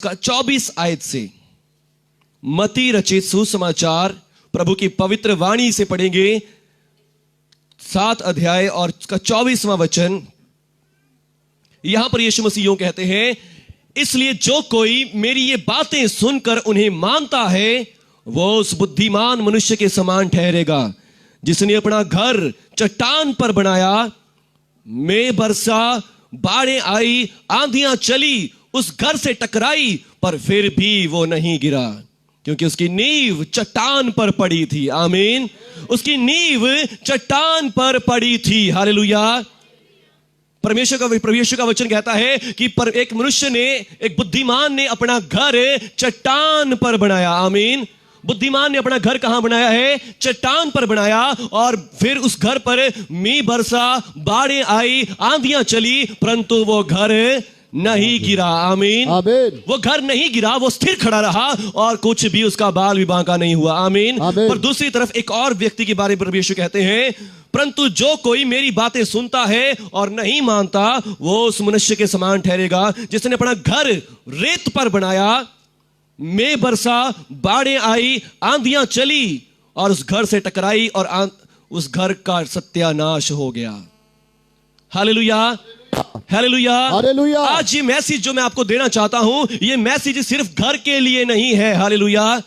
का 24 आयत से मत्ती रचित सुसमाचार प्रभु की पवित्र वाणी से पढ़ेंगे 7 अध्याय और उसका 24वां वचन। यहां पर यीशु मसीह यूं कहते हैं, इसलिए जो कोई मेरी ये बातें सुनकर उन्हें मानता है वो उस बुद्धिमान मनुष्य के समान ठहरेगा जिसने अपना घर चट्टान पर बनाया। मैं बरसा, बाढ़ें आई, आंधियां चली, उस घर से टकराई, पर फिर भी वो नहीं गिरा क्योंकि उसकी नींव चट्टान पर पड़ी थी। आमीन। उसकी नींव चट्टान पर पड़ी थी। हालेलुया। परमेश्वर का वचन कहता है कि एक मनुष्य ने, एक बुद्धिमान ने अपना घर चट्टान पर बनाया। आमीन। बुद्धिमान ने अपना घर कहां बनाया है? चट्टान पर बनाया। और फिर उस घर पर मींह बरसा, बाढ़ें आई, आंधियां चली, परंतु वो घर नहीं गिरा। आमीन। वो घर नहीं गिरा, वो स्थिर खड़ा रहा और कुछ भी उसका बाल भी बांका नहीं हुआ। आमीन। पर दूसरी तरफ एक और व्यक्ति के बारे में परमेश्वर कहते हैं, परंतु जो कोई मेरी बातें सुनता है और नहीं मानता वो उस मनुष्य के समान ठहरेगा जिसने अपना घर रेत पर बनाया। मैं बरसा, बाढ़ें आई, आंधियां चली और उस घर से टकराई और उस घर का सत्यानाश हो गया। Hallelujah, hallelujah, hallelujah. आज ये मैसेज जो मैं आपको देना चाहता हूं, ये मैसेज सिर्फ घर के लिए नहीं है। हालेलुया।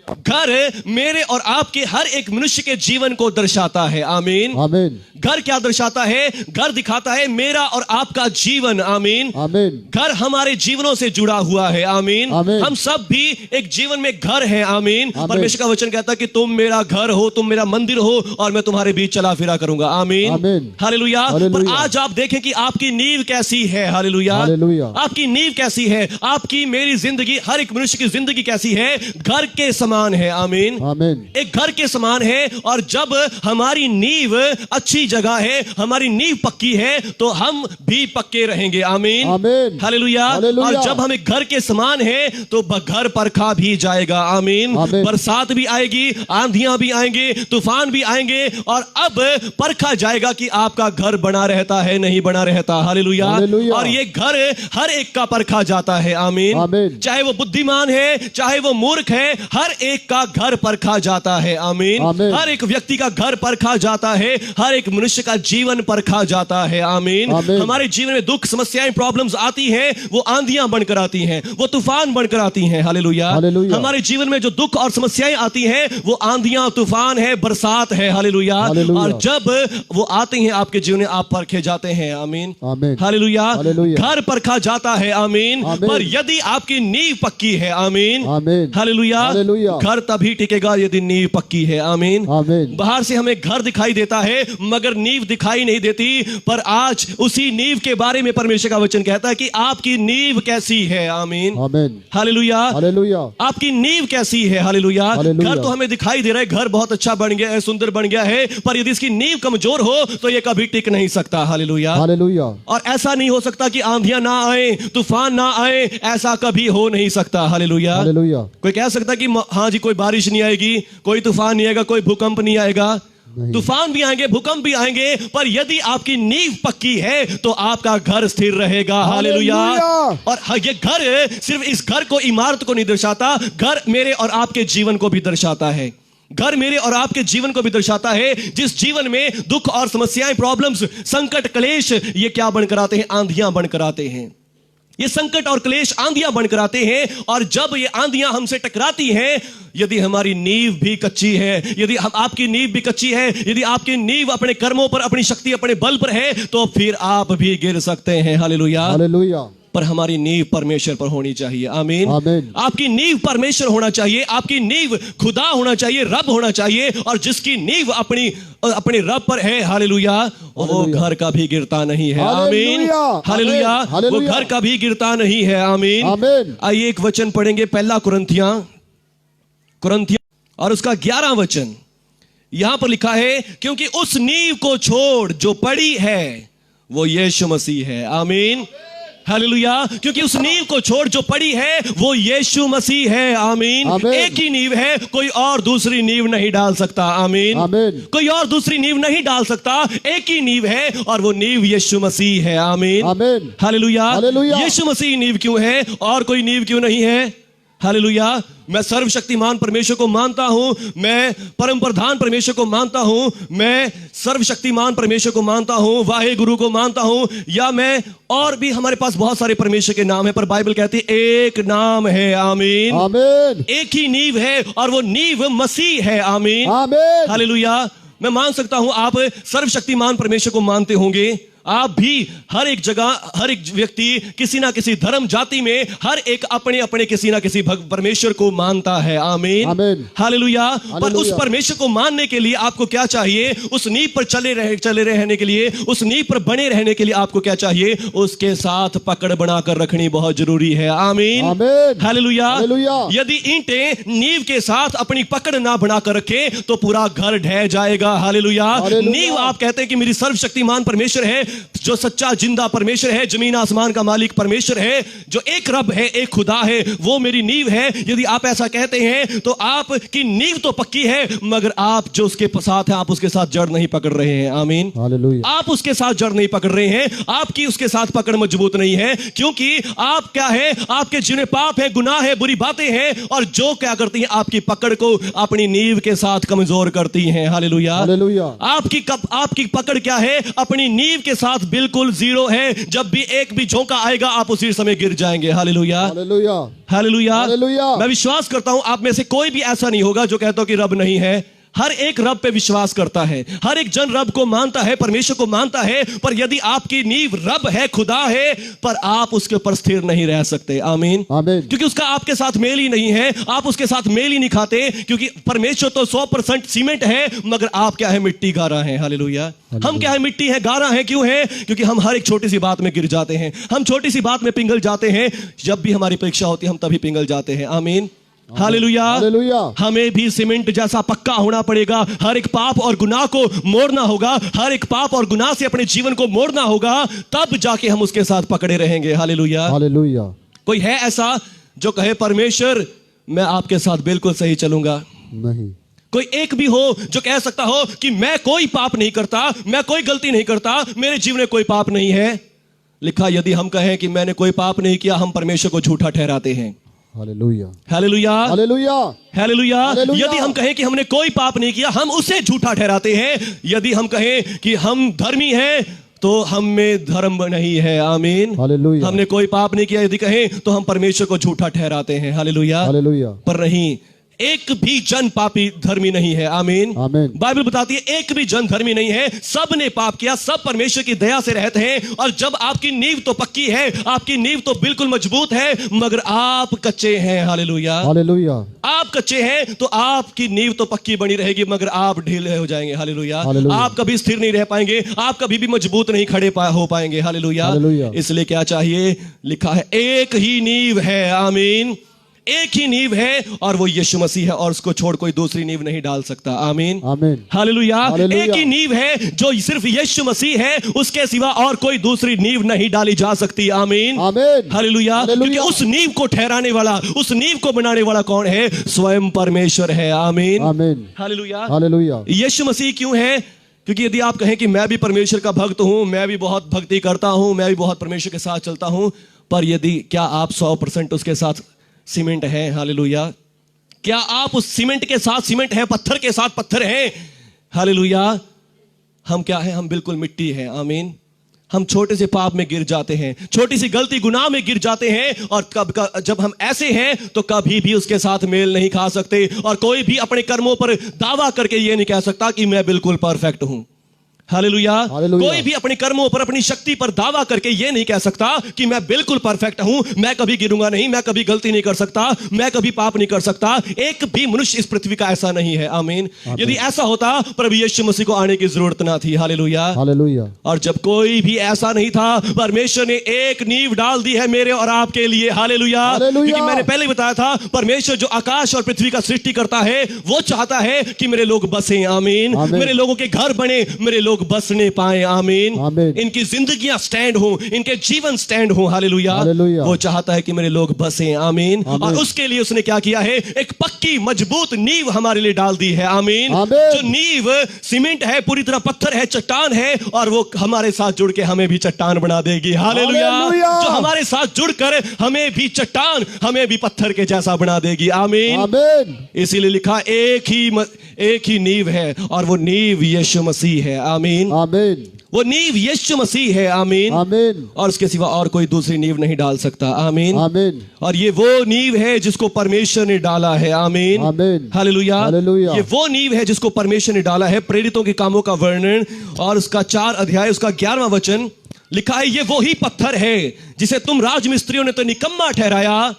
घर मेरे और आपके हर एक मनुष्य के जीवन को दर्शाता है। आमीन। आमीन। घर क्या दर्शाता है? घर दिखाता है मेरा और आपका जीवन। आमीन। आमीन। घर हमारे जीवनों से जुड़ा हुआ है। आमीन। हम सब भी एक जीवन में घर है। आमीन। परमेश्वर का वचन कहता है कि तुम मेरा घर हो, तुम मेरा मंदिर हो और मैं तुम्हारे बीच चला फिरा करूंगा। आमीन। हालेलुया। पर आज आप देखें कि आपकी नींव कैसी है। हालेलुया। आपकी नींव कैसी है? आपकी मेरी जिंदगी, हर एक मनुष्य की जिंदगी कैसी है? घर के समान है। आमीन। आमीन। एक घर के समान है। और जब हमारी नींव अच्छी जगह है, हमारी नींव पक्की है, तो हम भी पक्के रहेंगे। आमीन। आमीन। हालेलुया। और जब हम एक घर के समान है तो घर परखा भी जाएगा। आमीन। बरसात भी आएगी, आंधियां भी आएंगे, तूफान भी आएंगे और अब परखा जाएगा कि आपका घर बना रहता है, नहीं बना रहता। हालेलुया। और ये घर हर एक का परखा जाता है। आमीन। चाहे वो बुद्धिमान है, चाहे वो मूर्ख है, हर एक का घर परखा जाता है। आमीन। हर एक व्यक्ति का घर परखा जाता है, हर एक मनुष्य का जीवन परखा जाता है। आमीन। हमारे जीवन में दुख, समस्याएं, प्रॉब्लम्स आती हैं, वो आंधियां बनकर आती हैं, वो तूफान बनकर आती हैं। हालेलुया। हमारे जीवन में जो दुख और समस्याएं आती हैं, वो आंधियां, तूफान है, बरसात है। हालेलुया। और जब वो आते हैं आपके जीवन में, आप परखे जाते हैं। आमीन। हालेलुया। घर परखा जाता है। आमीन। पर यदि आपकी नींव पक्की है, आमीन, हालेलुया, घर तभी टिकेगा यदि नींव पक्की है। आमीन। बाहर से हमें घर दिखाई देता है मगर नींव दिखाई नहीं देती। पर आज उसी नींव के बारे में परमेश्वर का वचन कहता है कि आपकी नींव कैसी है। आमीन। हालेलुया। आपकी नींव कैसी है? हालेलुया। घर तो हमें दिखाई दे रहा है, घर बहुत अच्छा बन गया है, सुंदर बन गया है, पर यदि इसकी नींव कमजोर हो तो यह कभी टिक नहीं सकता। हालेलुया। और ऐसा नहीं हो सकता कि आंधियां ना आए, तूफान ना आए, ऐसा कभी हो नहीं सकता। हालेलुया। कोई कह सकता कि हाँ जी, कोई बारिश नहीं आएगी, कोई तूफान नहीं आएगा, कोई भूकंप नहीं आएगा। तूफान भी आएंगे, भूकंप भी आएंगे, पर यदि आपकी नींव पक्की है तो आपका घर स्थिर रहेगा। हालेलुया। और ये घर सिर्फ इस घर को, इमारत को नहीं दर्शाता, घर मेरे और आपके जीवन को भी दर्शाता है। घर मेरे और आपके जीवन को भी दर्शाता है, जिस जीवन में दुख और समस्याएं, प्रॉब्लम्स, संकट, क्लेश, ये क्या बनकर आते हैं? आंधियां बनकर आते हैं। ये संकट और क्लेश आंधियां बनकर आते हैं और जब ये आंधियां हमसे टकराती हैं, यदि हमारी नींव भी कच्ची है, यदि आपकी नींव भी कच्ची है, यदि आपकी नींव अपने कर्मों पर, अपनी शक्ति, अपने बल पर है, तो फिर आप भी गिर सकते हैं। हालेलुया। हालेलुया। पर हमारी नींव परमेश्वर पर होनी चाहिए। आमीन। आपकी नींव परमेश्वर होना चाहिए, आपकी नींव खुदा होना चाहिए, रब होना चाहिए। और जिसकी नींव अपने रब पर है, हालेलुया, वो घर का भी गिरता नहीं है। आमीन। हालेलुया। वो घर का भी गिरता नहीं है। आमीन। आइए एक वचन पढ़ेंगे, पहला कुरिन्थियां और उसका 11 वचन। यहां पर लिखा है, क्योंकि उस नींव को छोड़ जो पड़ी है वो यीशु मसीह है। आमीन। हालेलुया, क्योंकि उस नींव को छोड़ जो पड़ी है वो यीशु मसीह है। आमीन। आमीन। एक ही नींव है, कोई और दूसरी नींव नहीं डाल सकता। आमीन। आमीन। कोई और दूसरी नींव नहीं डाल सकता, एक ही नींव है और वो नींव यीशु मसीह है। आमीन। आमीन। हालेलुया। हालेलुया। यीशु मसीह नींव क्यों है और कोई नींव क्यों नहीं है? हालेलुया। मैं सर्वशक्तिमान परमेश्वर को मानता हूं, मैं परम प्रधान परमेश्वर को मानता हूं, मैं सर्वशक्तिमान परमेश्वर को मानता हूं, वाहे गुरु को मानता हूं, या मैं और भी हमारे पास बहुत सारे परमेश्वर के नाम है, पर बाइबल कहती है एक नाम है। आमीन। आमीन। एक ही नींव है और वो नींव मसीह है। आमीन। आमीन। हालेलुया। मैं मान सकता हूं आप सर्वशक्तिमान परमेश्वर को मानते होंगे, आप भी हर एक जगह, हर एक व्यक्ति किसी ना किसी धर्म जाति में हर एक अपने अपने किसी ना किसी परमेश्वर को मानता है। आमीन। आमीन। हालेलुया। पर हालेलुया। उस परमेश्वर को मानने के लिए आपको क्या चाहिए? उस नींव पर चले रहने के लिए, उस नींव पर बने रहने के लिए आपको क्या चाहिए? उसके साथ पकड़ बनाकर रखनी बहुत जरूरी है। आमीन। आमीन। हालेलुया। हालेलुया। यदि ईंटें नींव के साथ अपनी पकड़ ना बनाकर रखे तो पूरा घर ढह जाएगा। हालेलुया। हालेलुया। नींव आप कहते हैं कि मेरी सर्वशक्तिमान परमेश्वर है, जो सच्चा जिंदा परमेश्वर है, जमीन आसमान का मालिक परमेश्वर है, जो एक रब है, एक खुदा है, वो मेरी नींव है। यदि आप ऐसा कहते हैं तो आपकी नींव तो पक्की है, मगर आप जो उसके साथ है, आप उसके साथ जड़ नहीं पकड़ रहे हैं। आमीन। हालेलुया। आप उसके साथ जड़ नहीं पकड़ रहे हैं, आपकी उसके साथ पकड़ मजबूत नहीं है, क्योंकि आप क्या है? आपके जिन्हें पाप है, गुनाह है, बुरी बातें हैं, और जो क्या करती हैं? आपकी पकड़ को अपनी नींव के साथ कमजोर करती हैं। हालेलुया। हालेलुया। आपकी पकड़ क्या है? अपनी नींव के साथ बिल्कुल जीरो है। जब भी एक भी झोंका आएगा आप उसी समय गिर जाएंगे। हालेलुया। हालेलुया। हालेलुया। हालेलुया। मैं विश्वास करता हूं आप में से कोई भी ऐसा नहीं होगा जो कहता हो कि रब नहीं है। हर एक रब पे विश्वास करता है, हर एक जन रब को मानता है, परमेश्वर को मानता है, पर यदि आपकी नींव रब है, खुदा है, पर आप उसके ऊपर स्थिर नहीं रह सकते। आमीन। आमीन। क्योंकि उसका आपके साथ मेल ही नहीं है, आप उसके साथ मेल ही नहीं खाते, क्योंकि परमेश्वर तो 100% सीमेंट है, मगर आप क्या है? मिट्टी गारा है। हालेलुया। हम क्या है? मिट्टी है, गारा है। क्यों है? क्योंकि हम हर एक छोटी सी बात में गिर जाते हैं, हम छोटी सी बात में पिघल जाते हैं। जब भी हमारी परीक्षा होती है हम तभी पिघल जाते हैं। आमीन। हालेलुया। हालेलुया। हमें भी सीमेंट जैसा पक्का होना पड़ेगा, हर एक पाप और गुनाह को मोड़ना होगा, हर एक पाप और गुनाह से अपने जीवन को मोड़ना होगा, तब जाके हम उसके साथ पकड़े रहेंगे। हालेलुया। हालेलुया। कोई है ऐसा जो कहे परमेश्वर मैं आपके साथ बिल्कुल सही चलूंगा? नहीं। कोई एक भी हो जो कह सकता हो कि मैं कोई पाप नहीं करता, मैं कोई गलती नहीं करता, मेरे जीवन में कोई पाप नहीं है? लिखा, यदि हम कहें कि मैंने कोई पाप नहीं किया, हम परमेश्वर को झूठा ठहराते हैं। Hallelujah. Hallelujah. Hallelujah. Hallelujah. Hallelujah. यदि हम कहें कि हमने कोई पाप नहीं किया, हम उसे झूठा ठहराते हैं। यदि हम कहें कि हम धर्मी हैं तो हम में धर्म नहीं है। आमीन। हालेलुया। हमने कोई पाप नहीं किया यदि कहें तो हम परमेश्वर को झूठा ठहराते हैं। हालेलुया। हालेलुया। पर नहीं, एक भी जन पापी धर्मी नहीं है। आमीन। आमीन। बाइबल बताती है एक भी जन धर्मी नहीं है, सब ने पाप किया, सब परमेश्वर की दया से रहते हैं। और जब आपकी नींव तो पक्की है, आपकी नींव तो बिल्कुल मजबूत है, मगर आप कच्चे हैं। हालेलुया। हालेलुया। आप कच्चे हैं तो आपकी नींव तो पक्की बनी रहेगी, मगर आप ढीले हो जाएंगे। हालेलुया। हालेलुया। आप कभी स्थिर नहीं रह पाएंगे, आप कभी भी मजबूत नहीं खड़े हो पाएंगे। हालेलुया। हालेलुया। इसलिए क्या चाहिए? लिखा है एक ही नींव है। आमीन। एक ही नींव है और वो यीशु मसीह है, और उसको छोड़ कोई दूसरी नींव नहीं डाल सकता। आमीन। आमीन। हालेलुया। हालेलुया। एक ही नींव है जो सिर्फ यीशु मसीह है, उसके सिवा और कोई दूसरी नींव नहीं डाली जा सकती। आमीन। आमीन। हालेलुया। हालेलुया। क्योंकि उस नींव को ठहराने वाला, उस नींव को बनाने वाला कौन है? स्वयं परमेश्वर है। आमीन। आमीन। हालेलुया। हालेलुया। यीशु मसीह क्यों है? क्योंकि यदि आप कहें कि मैं भी परमेश्वर का भक्त हूं, मैं भी बहुत भक्ति करता हूं, मैं भी बहुत परमेश्वर के साथ चलता हूं, पर यदि क्या आप 100% उसके साथ सीमेंट है? हालेलुया। क्या आप उस सीमेंट के साथ सीमेंट है, पत्थर के साथ पत्थर है? हालेलुया। हम क्या है? हम बिल्कुल मिट्टी है। आमीन। हम छोटे से पाप में गिर जाते हैं, छोटी सी गलती गुनाह में गिर जाते हैं, और जब हम ऐसे हैं तो कभी भी उसके साथ मेल नहीं खा सकते। और कोई भी अपने कर्मों पर दावा करके ये नहीं कह सकता कि मैं बिल्कुल परफेक्ट हूं। हालेलुया। हालेलुया। कोई भी अपने कर्मों पर, अपनी शक्ति पर दावा करके ये नहीं कह सकता कि मैं बिल्कुल परफेक्ट हूं, मैं कभी गिरूंगा नहीं, मैं कभी गलती नहीं कर सकता, मैं कभी पाप नहीं कर सकता। एक भी मनुष्य इस पृथ्वी का ऐसा नहीं है। आमीन। यदि ऐसा होता प्रभु यीशु मसीह को आने की जरूरत ना थी। हालेलुया। हालेलुया। और जब कोई भी ऐसा नहीं था, परमेश्वर ने एक नींव डाल दी है मेरे और आपके लिए। हालेलुया। हालेलुया। क्योंकि मैंने पहले बताया था, परमेश्वर जो आकाश और पृथ्वी का सृष्टि करता है, वो चाहता है कि मेरे लोग बसें। आमीन। आमीन। मेरे लोगों के घर बने, मेरे लोग लोग बसने पाए। आमीन। आमीन। इनकी जिंदगियां स्टैंड हो, इनके जीवन स्टैंड हो। हालेलुया। हालेलुया। वो चाहता है कि मेरे लोग बसे। आमीन। आमीन। और उसके लिए उसने क्या किया है? एक पक्की मजबूत नींव हमारे लिए डाल दी है। आमीन। आमीन। जो नींव सीमेंट है, पूरी तरह पत्थर है, चट्टान है, और वो हमारे साथ जुड़ के हमें भी चट्टान बना देगी। हालेलुया। हालेलुया। जो हमारे साथ जुड़कर हमें भी चट्टान, हमें भी पत्थर के जैसा बना देगी। आमीन। आमीन। इसीलिए लिखा एक ही नींव है, और वो नींव यीशु मसीह है। आमीन। आमीन। वो नींव यीशु मसीह है। आमीन। आमीन। और उसके सिवा और कोई दूसरी नींव नहीं डाल सकता। आमीन। आमीन। और ये वो नींव है जिसको परमेश्वर ने डाला है। आमीन। आमीन। हालेलुया। हालेलुया। ये वो नींव है जिसको परमेश्वर ने डाला है। प्रेरितों के कामों का वर्णन और उसका 4 अध्याय, उसका 11वां वचन लिखा है, ये वही पत्थर है जिसे तुम राजमिस्त्रियों ने तो निकम्मा ठहराया,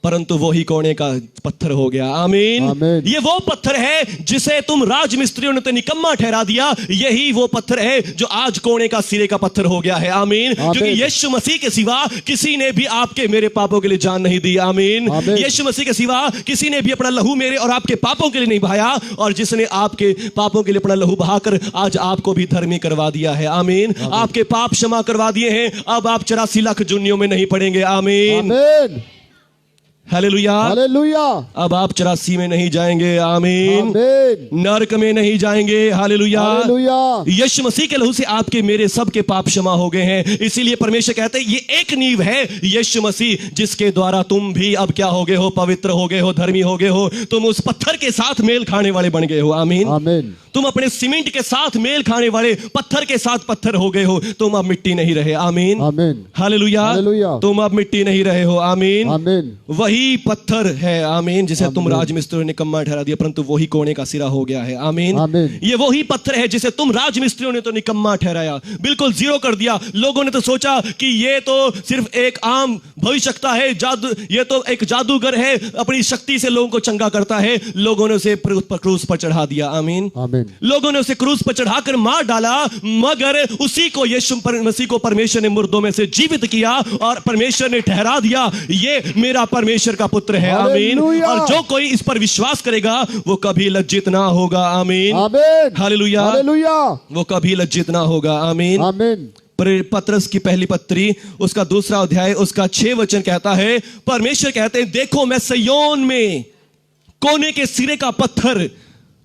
परंतु वही कोने का पत्थर हो गया। आमीन। आमीन। ये वो पत्थर है जिसे तुम राजमिस्त्रियों ने तो निकम्मा ठहरा दिया, यही वो पत्थर है जो आज कोने का सिरे का पत्थर हो गया है। आमीन। क्योंकि यीशु मसीह के सिवा किसी ने भी आपके मेरे पापों के लिए जान नहीं दी। आमीन। यीशु मसीह के सिवा किसी ने भी अपना लहू मेरे और आपके पापों के लिए नहीं बहाया, और जिसने आपके पापों के लिए अपना लहू बहाकर आज आपको भी धर्मी करवा दिया है। आमीन। आपके पाप क्षमा करवा दिए हैं। अब आप 84 लाख जुनियों में नहीं पड़ेंगे। आमीन। आमीन। हालेलुया। हालेलुया। अब आप 84 में नहीं जाएंगे। आमीन। आमीन। नरक में नहीं जाएंगे। हालेलुया। हालेलुया। यीशु मसीह के लहू से आपके मेरे सबके पाप क्षमा हो गए हैं। इसीलिए परमेश्वर कहते हैं ये एक नींव है यीशु मसीह, जिसके द्वारा तुम भी अब क्या हो गए हो? पवित्र हो गए हो, धर्मी हो गए हो। तुम उस पत्थर के साथ मेल खाने वाले बन गए हो। आमीन। आमीन। तुम अपने सीमेंट के साथ मेल खाने वाले, पत्थर के साथ पत्थर हो गए हो। तुम अब मिट्टी नहीं रहे। आमीन। आमीन। हालेलुया। हालेलुया। तुम अब मिट्टी नहीं रहे हो। आमीन। आमीन। वही पत्थर है। आमीन। जिसे तुम राजमिस्त्री ने निकम्मा ठहरा दिया, परंतु वही कोने का सिरा हो गया है। आमीन। आमीन। ये वही पत्थर है जिसे तुम राजमिस्त्रियों ने तो निकम्मा ठहराया, बिल्कुल जीरो कर दिया। लोगों ने तो सोचा कि ये तो सिर्फ एक आम भविष्यवक्ता है, जादू, ये तो एक जादूगर है, अपनी शक्ति से लोगों को चंगा करता है। लोगों ने उसे क्रूस पर चढ़ा दिया। आमीन। आमीन। लोगों ने उसे क्रूस पर चढ़ाकर मार डाला, मगर उसी को यीशु मसीह को परमेश्वर ने मुर्दों में से जीवित किया, और परमेश्वर ने ठहरा दिया ये मेरा परमेश्वर का पुत्र है। आमीन। और जो कोई इस पर विश्वास करेगा वो कभी लज्जित ना होगा। आमीन। आमीन। हालेलुया। हालेलुया। वो कभी लज्जित ना होगा। आमीन। आमीन। पत्रस की पहली पत्री, उसका 2 अध्याय, उसका 6 वचन कहता है, परमेश्वर कहते हैं, देखो मैं सिय्योन में कोने के सिरे का पत्थर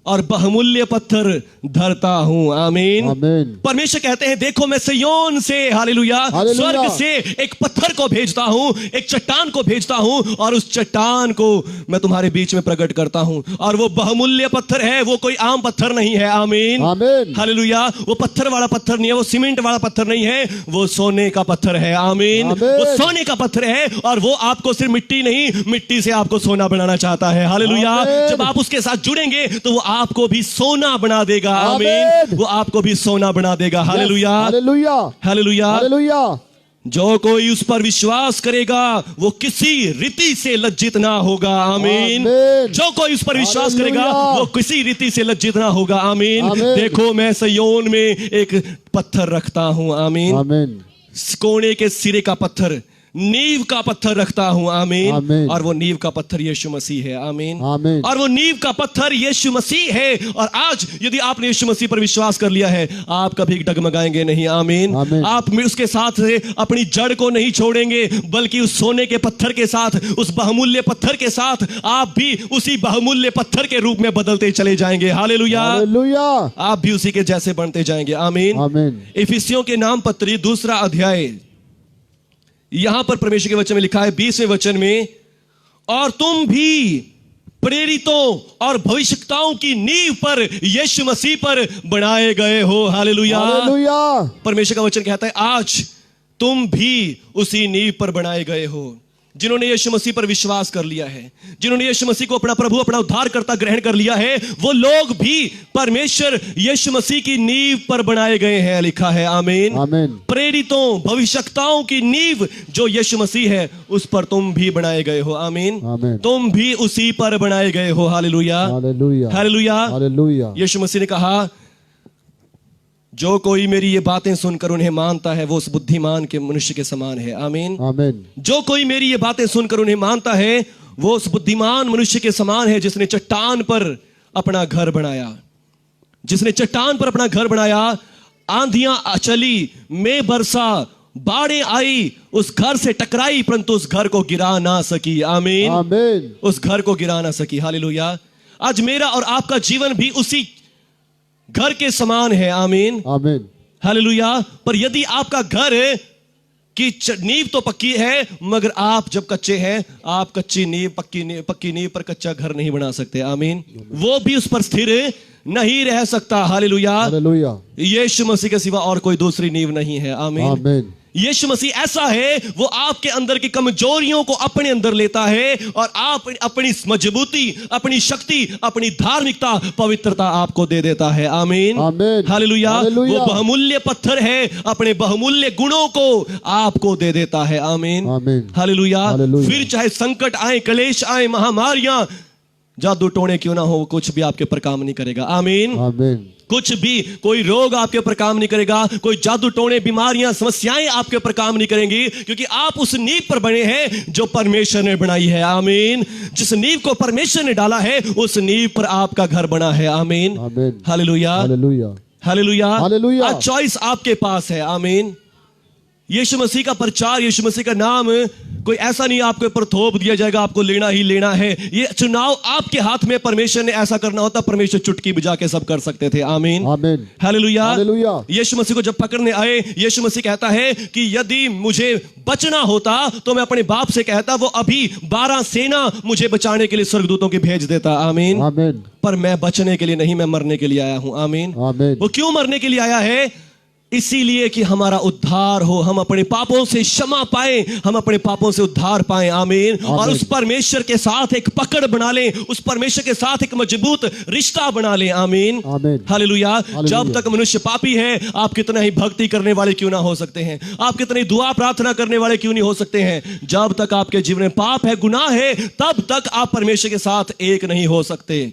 और बहुमूल्य पत्थर धरता हूं। आमीन। आमीन। परमेश्वर कहते हैं, देखो मैं सिय्योन से, हालेलुया, स्वर्ग से एक पत्थर को भेजता हूं, एक चट्टान को भेजता हूं, और उस चट्टान को मैं तुम्हारे बीच में प्रकट करता हूं। और वो बहुमूल्य पत्थर है, वो कोई आम पत्थर नहीं है। आमीन। आमीन। हालेलुया। वो पत्थर वाला पत्थर नहीं है, वो सीमेंट वाला पत्थर नहीं है, वो सोने का पत्थर है। आमीन। वो सोने का पत्थर है, और वो आपको सिर्फ मिट्टी नहीं, मिट्टी से आपको सोना बनाना चाहता है। हालेलुया। जब आप उसके साथ जुड़ेंगे तो वो आपको भी सोना बना देगा। आमीन। वो आपको भी सोना बना देगा। हालेलुया। हालेलुया। हालेलुया। हालेलुया। जो कोई उस पर विश्वास करेगा वो किसी रीति से लज्जित ना होगा। आमीन। जो कोई उस पर विश्वास करेगा वो किसी रीति से लज्जित ना होगा। आमीन। देखो मैं सिय्योन में एक पत्थर रखता हूं। आमीन। आमीन। कोने के सिरे का पत्थर, नींव का पत्थर रखता हूं। आमीन। आमीन। और वो नींव का पत्थर यीशु मसीह है। आमीन। आमीन। और वो नींव का पत्थर यीशु मसीह है। और आज यदि आपने यीशु मसीह पर विश्वास कर लिया है, आप कभी डगमगाएंगे नहीं। आमीन। आमीन। आप उसके साथ से अपनी जड़ को नहीं छोड़ेंगे, बल्कि उस सोने के पत्थर के साथ, उस बहुमूल्य पत्थर के साथ आप भी उसी बहुमूल्य पत्थर के रूप में बदलते चले जाएंगे। हालेलुया। हालेलुया। आप भी उसी के जैसे बनते जाएंगे। आमीन। आमीन। इफिसियों के नाम पत्री 2 अध्याय, यहां पर परमेश्वर के वचन में लिखा है 20वें वचन में, और तुम भी प्रेरितों और भविष्यवक्ताओं की नींव पर यीशु मसीह पर बनाए गए हो। हालेलुया। हालेलुया। परमेश्वर का वचन कहता है आज तुम भी उसी नींव पर बनाए गए हो। जिन्होंने यीशु मसीह पर विश्वास कर लिया है, जिन्होंने यीशु मसीह को अपना प्रभु, अपना उद्धारकर्ता ग्रहण कर लिया है, वो लोग भी परमेश्वर यीशु मसीह की नींव पर बनाए गए हैं। लिखा है। आमीन। आमीन। प्रेरितों, भविष्यवक्ताओं की नींव जो यीशु मसीह है, उस पर तुम भी बनाए गए हो। आमीन। आमीन। तुम भी उसी पर बनाए गए हो। हालेलुया। हालेलुया। हालेलुया। हालेलुया। यीशु मसीह ने कहा, जो कोई मेरी ये बातें सुनकर उन्हें मानता है वो उस बुद्धिमान के मनुष्य के समान है। आमीन। आमीन। जो कोई मेरी ये बातें सुनकर उन्हें मानता है वो उस बुद्धिमान मनुष्य के समान है जिसने चट्टान पर अपना घर बनाया। जिसने चट्टान पर अपना घर बनाया, आंधियां चली, मेघ बरसा, बाढ़ें आई, उस घर से टकराई, परंतु उस घर को गिरा ना सकी। आमीन। आमीन। उस घर को गिरा ना सकी। हालेलुया। आज मेरा और आपका जीवन भी उसी घर के समान है। आमीन। आमीन। हालेलुया। पर यदि आपका घर की नींव तो पक्की है, मगर आप जब कच्चे हैं, आप कच्ची नींव, पक्की नींव पर कच्चा घर नहीं बना सकते। आमीन। वो भी उस पर स्थिर नहीं रह सकता। हालेलुया। हालेलुया। यीशु मसीह के सिवा और कोई दूसरी नींव नहीं है। आमीन। आमीन। यीशु मसीह ऐसा है, वो आपके अंदर की कमजोरियों को अपने अंदर लेता है और आप अपनी मजबूती, अपनी शक्ति, अपनी धार्मिकता, पवित्रता आपको दे देता है। आमीन। आमीन। हालेलुया। हालेलुया। वो बहुमूल्य पत्थर है, अपने बहुमूल्य गुणों को आपको दे देता है। आमीन। आमीन। हालेलुया। हालेलुया। फिर चाहे संकट आए, क्लेश आए, महामारियां, जादू टोने क्यों ना हो, कुछ भी आपके ऊपर काम नहीं करेगा। आमीन। आमीन। कुछ भी, कोई रोग आपके ऊपर काम नहीं करेगा, कोई जादू टोने, बीमारियां, समस्याएं आपके ऊपर काम नहीं करेंगी, क्योंकि आप उस नींव पर बने हैं जो परमेश्वर ने बनाई है। आमीन। जिस नींव को परमेश्वर ने डाला है, उस नींव पर आपका घर बना है। आमीन। आमीन। हालेलुया। हालेलुया। हालेलुया। हालेलुया। आज चॉइस आपके पास है। आमीन। यीशु मसीह का प्रचार, यीशु मसीह का नाम कोई ऐसा नहीं आपके ऊपर थोप दिया जाएगा, आपको लेना ही लेना है। ये चुनाव आपके हाथ में। परमेश्वर ने ऐसा करना होता, परमेश्वर चुटकी बजा के सब कर सकते थे। आमीन। आमीन। हालेलुया। हालेलुया। यीशु मसीह को जब पकड़ने आए, यीशु मसीह कहता है कि यदि मुझे बचना होता तो मैं अपने बाप से कहता, वो अभी 12 सेना मुझे बचाने के लिए स्वर्गदूतों की भेज देता। आमीन। आमीन। पर मैं बचने के लिए नहीं, मैं मरने के लिए आया हूं। आमीन। आमीन। वो क्यों मरने के लिए आया है? इसीलिए कि हमारा उद्धार हो, हम अपने पापों से क्षमा पाएं, हम अपने पापों से उद्धार पाएं। आमीन। और उस परमेश्वर के साथ एक पकड़ बना लें, उस परमेश्वर के साथ एक मजबूत रिश्ता बना लें। आमीन। आमीन। हालेलुया। जब तक मनुष्य पापी है, आप कितना ही भक्ति करने वाले क्यों ना हो सकते हैं, आप कितनी दुआ प्रार्थना करने वाले क्यों नहीं हो सकते हैं, जब तक आपके जीवन में पाप है, गुनाह है, तब तक आप परमेश्वर के साथ एक नहीं हो सकते।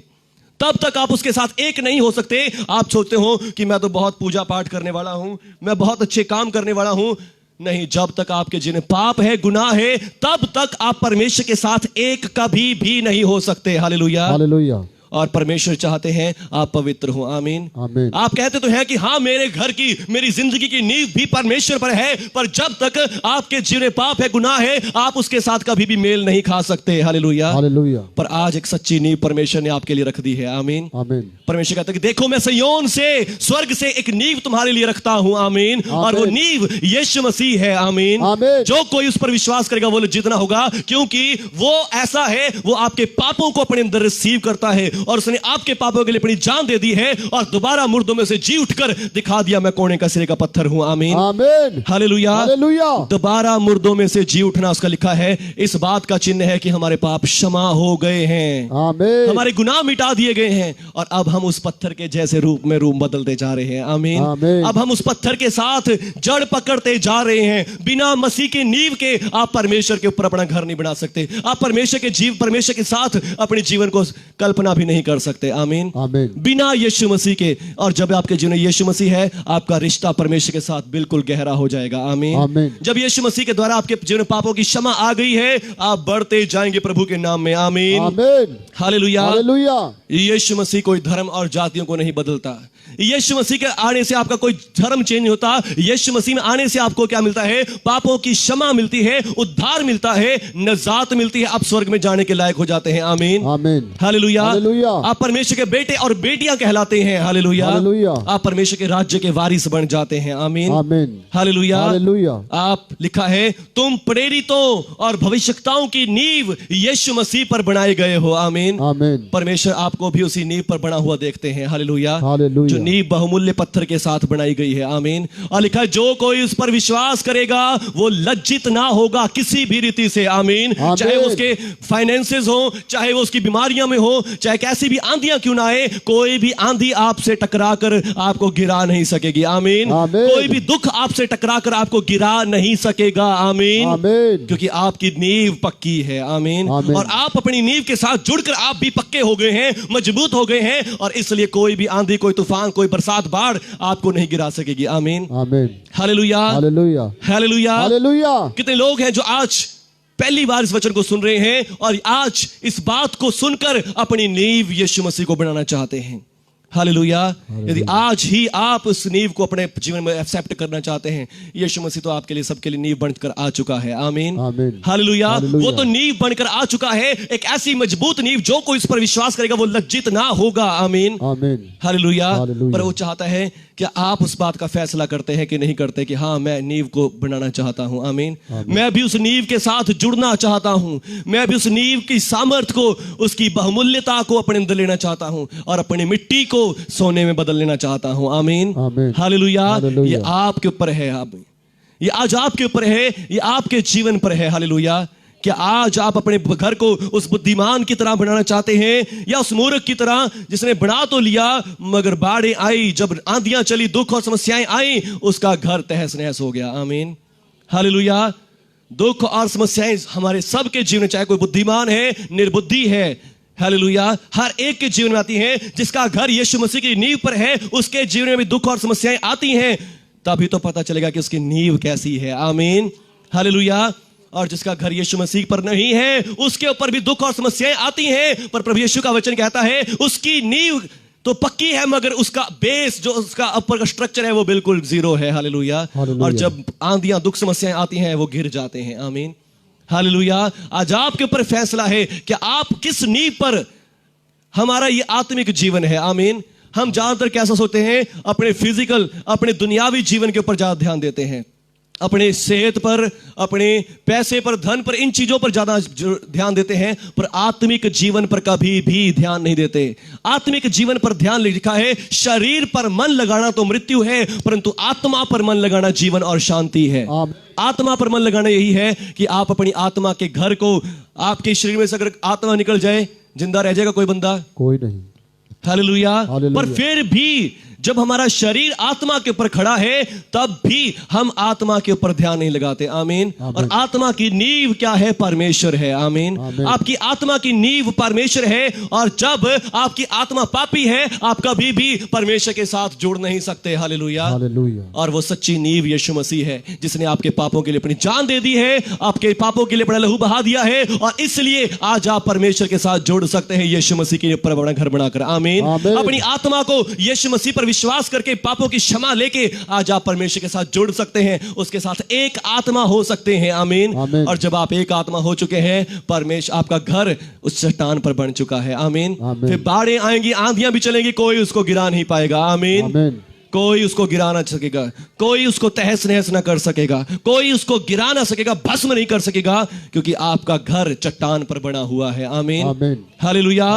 तब तक आप उसके साथ एक नहीं हो सकते। आप सोचते हो कि मैं तो बहुत पूजा पाठ करने वाला हूं, मैं बहुत अच्छे काम करने वाला हूं। नहीं, जब तक आपके जीवन में पाप है, गुनाह है, तब तक आप परमेश्वर के साथ एक कभी भी नहीं हो सकते। हालेलुया। हालेलुया। और परमेश्वर चाहते हैं आप पवित्र हो। आमीन। आमीन। आप कहते तो हैं कि हाँ, मेरे घर की, मेरी जिंदगी की नींव भी परमेश्वर पर है, पर जब तक आपके जीवन पाप है, गुनाह है, आप उसके साथ कभी भी मेल नहीं खा सकते। हालेलुया। हालेलुया। पर आज एक सच्ची नींव परमेश्वर ने आपके लिए रख दी है। आमीन। आमीन। परमेश्वर कहता है कि देखो, मैं सिय्योन से, स्वर्ग से एक नींव तुम्हारे लिए रखता हूं। आमीन। और वो नींव यीशु मसीह है। आमीन। आमीन। जो कोई उस पर विश्वास करेगा वो जीतना होगा, क्योंकि वो ऐसा है, वो आपके पापों को अपने अंदर रिसीव करता है और उसने आपके पापों के लिए अपनी जान दे दी है और दोबारा मुर्दों में से जी उठकर दिखा दिया, मैं कोने का सिरे का पत्थर हूं। आमीन। आमीन। हालेलुया। हालेलुया। दोबारा मुर्दों में से जी उठना, उसका लिखा है, इस बात का चिन्ह है कि हमारे पाप क्षमा हो गए हैं, आमीन। हमारे गुनाह मिटा दिए गए हैं और अब हम उस पत्थर के जैसे रूप में रूप बदलते जा रहे हैं। आमीन। आमीन। अब हम उस पत्थर के साथ जड़ पकड़ते जा रहे हैं। बिना मसीह के नींव के आप परमेश्वर के ऊपर अपना घर नहीं बना सकते। आप परमेश्वर के साथ अपने जीवन को कल्पना भी नहीं कर सकते। आमीन। आमीन। बिना यीशु मसीह के। और जब आपके जीवन में यीशु मसीह है, आपका रिश्ता परमेश्वर के साथ बिल्कुल गहरा हो जाएगा। आमीन। आमीन। जब यीशु मसीह के द्वारा आपके जीवन में पापों की क्षमा आ गई है, आप बढ़ते जाएंगे प्रभु के नाम में। आमीन। आमीन। हालेलुया। हालेलुया। यीशु मसीह कोई धर्म और जातियों को नहीं बदलता। यीशु मसीह के आने से आपका कोई धर्म चेंज नहीं होता। यीशु मसीह में आने से आपको क्या मिलता है? पापों की क्षमा मिलती है, उद्धार मिलता है, नजात मिलती है, आप स्वर्ग में जाने के लायक हो जाते हैं। आमीन। आमीन। हालेलुया। हालेलुया। आप परमेश्वर के बेटे और बेटियां कहलाते हैं। हालेलुया। हालेलुया। आप परमेश्वर के राज्य के वारिस बन जाते हैं। आमीन। आमीन। हालेलुया। हालेलुया। आप, लिखा है, तुम प्रेरितों और भविष्यवक्ताओं की नींव यीशु मसीह पर बनाए गए हो। आमीन। आमीन। परमेश्वर आपको भी उसी नींव पर बना हुआ देखते हैं। हालेलुया। हालेलुया। जो नींव बहुमूल्य पत्थर के साथ बनाई गई है। आमीन। और लिखा है, जो कोई उस पर विश्वास करेगा वो लज्जित ना होगा किसी भी रीति से। आमीन। चाहे उसके फाइनेंसेस हो, चाहे वो उसकी बीमारियां में हो, चाहे कैसी भी आंधियां क्यों ना आए, कोई भी आंधी आपसे टकराकर आपको गिरा नहीं सकेगी। आमीन। कोई भी दुख आपसे टकराकर आपको गिरा नहीं सकेगा। आमीन। आमीन। क्योंकि आपकी नींव पक्की है। आमीन। और आप अपनी नींव के साथ जुड़कर आप भी पक्के हो गए हैं, मजबूत हो गए हैं, और इसलिए कोई भी आंधी, कोई तूफान, कोई बरसात, बाढ़ आपको नहीं गिरा सकेगी। आमीन। आमीन। हालेलुया। हालेलुया। हालेलुया। हालेलुया। कितने लोग हैं जो आज पहली बार इस वचन को सुन रहे हैं और आज इस बात को सुनकर अपनी नींव यीशु मसीह को बनाना चाहते हैं। हालेलुया। यदि आज ही आप उस नींव को अपने जीवन में एक्सेप्ट करना चाहते हैं, यीशु मसीह तो आपके लिए सबके लिए नींव बनकर आ चुका है। आमीन, हालेलुया। वो तो नींव बनकर आ चुका है, एक ऐसी मजबूत नींव जो कोई इस पर विश्वास करेगा वो लज्जित ना होगा। आमीन, हालेलुया। पर वो चाहता है कि आप उस बात का फैसला करते हैं कि नहीं करते कि हाँ मैं नींव को बनाना चाहता हूं। आमीन, मैं भी उस नींव के साथ जुड़ना चाहता हूं, मैं भी उस नींव की सामर्थ को, उसकी बहुमूल्यता को अपने अंदर लेना चाहता हूं और अपनी मिट्टी को सोने में बदल लेना चाहता हूं। आमीन, हालेलुया। ये आपके ऊपर है, ये आज आपके ऊपर है, ये आपके जीवन पर है। हालेलुया। क्या आज आप अपने घर को उस बुद्धिमान की तरह बनाना चाहते हैं या उस मूर्ख की तरह जिसने बना तो लिया मगर बाढ़ें आई, जब आंधियां चली, दुख और समस्याएं आई, उसका घर तहस नहस हो गया। आमीन, हालेलुया। दुख और समस्याएं हमारे सबके जीवन, चाहे कोई बुद्धिमान है, निर्बुद्धि है, हालेलुया, हर एक के जीवन में आती हैं। जिसका घर यीशु मसीह की नींव पर है उसके जीवन में भी दुख और समस्याएं आती हैं, तभी तो पता चलेगा कि उसकी नींव कैसी है। आमीन, हालेलुया। और जिसका घर यीशु मसीह पर नहीं है उसके ऊपर भी दुख और समस्याएं आती हैं, पर प्रभु यीशु का वचन कहता है उसकी नींव तो पक्की है मगर उसका बेस, जो उसका ऊपर का स्ट्रक्चर है, वो बिल्कुल जीरो है। हालेलुया। और जब आंधियां, दुख, समस्याएं आती हैं वो गिर जाते हैं। आमीन, हालेलुया। आज आपके ऊपर फैसला है कि आप किस नींव पर हमारा ये आत्मिक जीवन है। आमीन। हम ज्यादातर कैसा सोचते हैं, अपने फिजिकल, अपने दुनियावी जीवन के ऊपर ज्यादा ध्यान देते हैं, अपने सेहत पर, अपने पैसे पर, धन पर, इन चीजों पर ज्यादा ध्यान देते हैं, पर आत्मिक जीवन पर कभी भी ध्यान नहीं देते। आत्मिक जीवन पर ध्यान लिखा है, शरीर पर मन लगाना तो मृत्यु है, परंतु आत्मा पर मन लगाना जीवन और शांति है। आत्मा पर मन लगाना यही है कि आप अपनी आत्मा के घर को, आपके शरीर में से अगर आत्मा निकल जाए, जिंदा रह जाएगा कोई बंदा? कोई नहीं। हालेलुया। पर फिर भी जब हमारा शरीर आत्मा के ऊपर खड़ा है तब भी हम आत्मा के ऊपर ध्यान नहीं लगाते। आमीन। और आत्मा की नींव क्या है? परमेश्वर है। आमीन। आपकी आत्मा की नींव परमेश्वर है, और जब आपकी आत्मा पापी है आप कभी भी परमेश्वर के साथ जुड़ नहीं सकते। हालेलुया। और वो सच्ची नींव यीशु मसीह है, जिसने आपके पापों के लिए अपनी जान दे दी है, आपके पापों के लिए अपना लहू बहा दिया है, और इसलिए आज आप परमेश्वर के साथ जुड़ सकते हैं यीशु मसीह के ऊपर अपना घर बनाकर। आमीन। अपनी आत्मा को यीशु मसीह पर विश्वास करके पापों की क्षमा लेके आज आप परमेश्वर के साथ जुड़ सकते हैं, उसके साथ एक आत्मा हो सकते हैं। आमीन। और जब आप एक आत्मा हो चुके हैं, परमेश्वर, आपका घर उस चट्टान पर बन चुका है। आमीन। फिर बाढ़ें आएंगी, आंधियां भी चलेंगी, कोई उसको गिरा नहीं पाएगा। आमीन। कोई उसको गिरा ना सकेगा, कोई उसको तहस नहस ना कर सकेगा, कोई उसको गिरा ना सकेगा, भस्म नहीं कर सकेगा, क्योंकि आपका घर चट्टान पर बना हुआ है। आमीन। हालेलुया।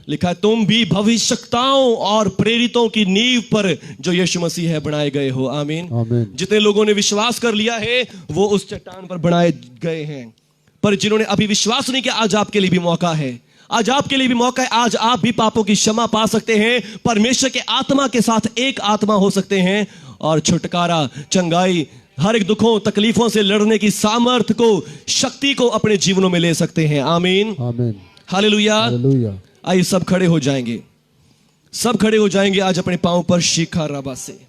लिखा है, तुम भी भविष्यवक्ताओं और प्रेरितों की नींव पर जो यीशु मसीह है बनाए गए हो। आमीन। जितने लोगों ने विश्वास कर लिया है वो उस चट्टान पर बनाए गए हैं, पर जिन्होंने अभी विश्वास नहीं किया, आज आपके लिए भी मौका है, आज आपके लिए भी मौका है। आज आप भी पापों की क्षमा पा सकते हैं, परमेश्वर के आत्मा के साथ एक आत्मा हो सकते हैं, और छुटकारा, चंगाई, हर एक दुखों, तकलीफों से लड़ने की सामर्थ को, शक्ति को अपने जीवनों में ले सकते हैं। आमीन। हालेलुया। आइए सब खड़े हो जाएंगे, सब खड़े हो जाएंगे आज अपने पांव पर शिखा रबा से।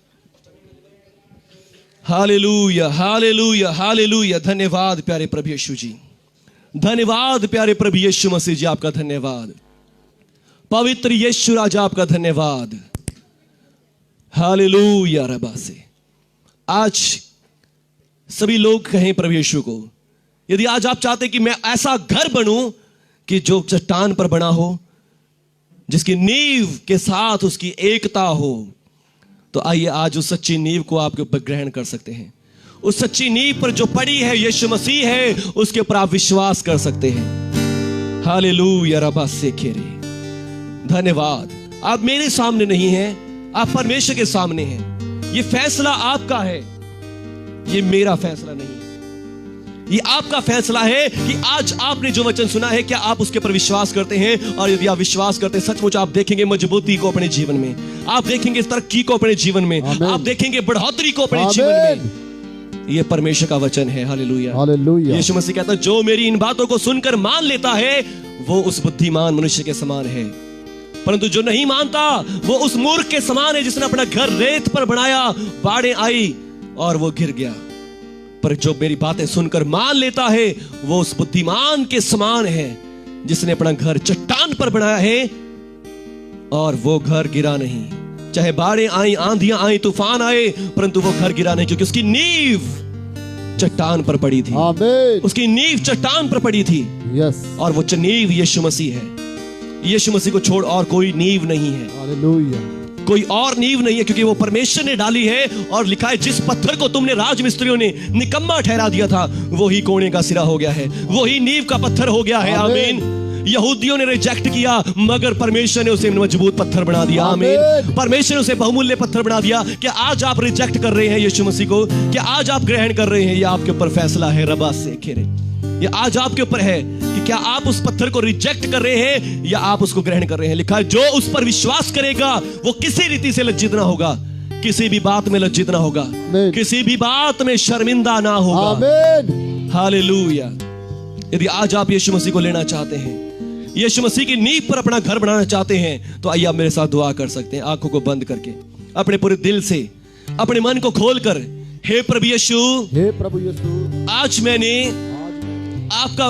Hallelujah, hallelujah, hallelujah. धन्यवाद प्यारे प्रभु यीशु जी, धन्यवाद प्यारे प्रभु यीशु मसीह जी, आपका धन्यवाद। पवित्र यीशु राजा आपका धन्यवाद। हालेलुया रबा से। आज सभी लोग कहें प्रभु यीशु को, यदि आज आप चाहते हैं कि मैं ऐसा घर बनूं कि जो चट्टान पर बना हो, जिसकी नींव के साथ उसकी एकता हो, तो आइए आज उस सच्ची नींव को आपके ऊपर ग्रहण कर सकते हैं। उस सच्ची नींव पर जो पड़ी है यीशु मसीह है, उसके ऊपर आप विश्वास कर सकते हैं। हालेलुया रबा से खेरे। धन्यवाद। आप मेरे सामने नहीं हैं, आप परमेश्वर के सामने हैं। ये फैसला आपका है, ये मेरा फैसला नहीं है। ये आपका फैसला है कि आज आपने जो वचन सुना है, क्या आप उसके ऊपर विश्वास करते हैं? और यदि आप विश्वास करते हैं, सचमुच आप देखेंगे मजबूती को अपने जीवन में, आप देखेंगे तरक्की को अपने जीवन में, आप देखेंगे बढ़ोतरी को अपने जीवन में। ये परमेश्वर का वचन है। Hallelujah, hallelujah. यीशु मसीह कहता है, जो मेरी इन बातों को सुनकर मान लेता है वो उस बुद्धिमान मनुष्य के समान है, परंतु जो नहीं मानता वो उस मूर्ख के समान है, जिसने अपना घर रेत पर बनाया, बाढ़ें आई और वो गिर गया। पर जो मेरी बातें सुनकर मान लेता है वो उस बुद्धिमान के समान है, जिसने अपना घर चट्टान पर बनाया है, और वो घर गिरा नहीं। चाहे बाढ़ें आई, आंधियां आई, तूफान आए, परंतु वो घर गिरा नहीं, क्योंकि उसकी नींव चट्टान पर पड़ी थी। आमीन। उसकी नींव चट्टान पर पड़ी थी। यस। और वो नींव यीशु मसीह है। यीशु मसीह को छोड़ और कोई नींव नहीं है। हालेलुया। कोई और नींव नहीं है, क्योंकि वो परमेश्वर ने डाली है। और लिखा है, जिस पत्थर को तुमने राजमिस्त्रियों ने निकम्मा ठहरा दिया था, वही कोने का सिरा हो गया है, वही नींव का पत्थर हो गया है। आमीन। यहूदियों ने रिजेक्ट किया, मगर परमेश्वर ने उसे मजबूत पत्थर बना दिया। आमीन। परमेश्वर ने उसे बहुमूल्य पत्थर बना दिया। क्या आज आप रिजेक्ट कर रहे हैं यीशु मसीह को? क्या आज आप ग्रहण कर रहे हैं? यह आपके ऊपर फैसला है। रबा से खेरे, ये आज आपके ऊपर है कि क्या आप उस पत्थर को रिजेक्ट कर रहे हैं या आप उसको ग्रहण कर रहे हैं। लिखा है, जो उस पर विश्वास करेगा वो किसी रीति से लज्जित ना होगा, किसी भी बात में लज्जित ना होगा, किसी भी बात में शर्मिंदा ना होगा। आमीन। हालेलुया। यदि आज आप यीशु मसीह को लेना चाहते हैं, यीशु मसीह की नींव पर अपना घर बनाना चाहते हैं, तो आइए आप मेरे साथ दुआ कर सकते हैं, आंखों को बंद करके, अपने पूरे दिल से, अपने मन को खोलकर। हे प्रभु यीशु, हे प्रभु यीशु, आज मैंने आपका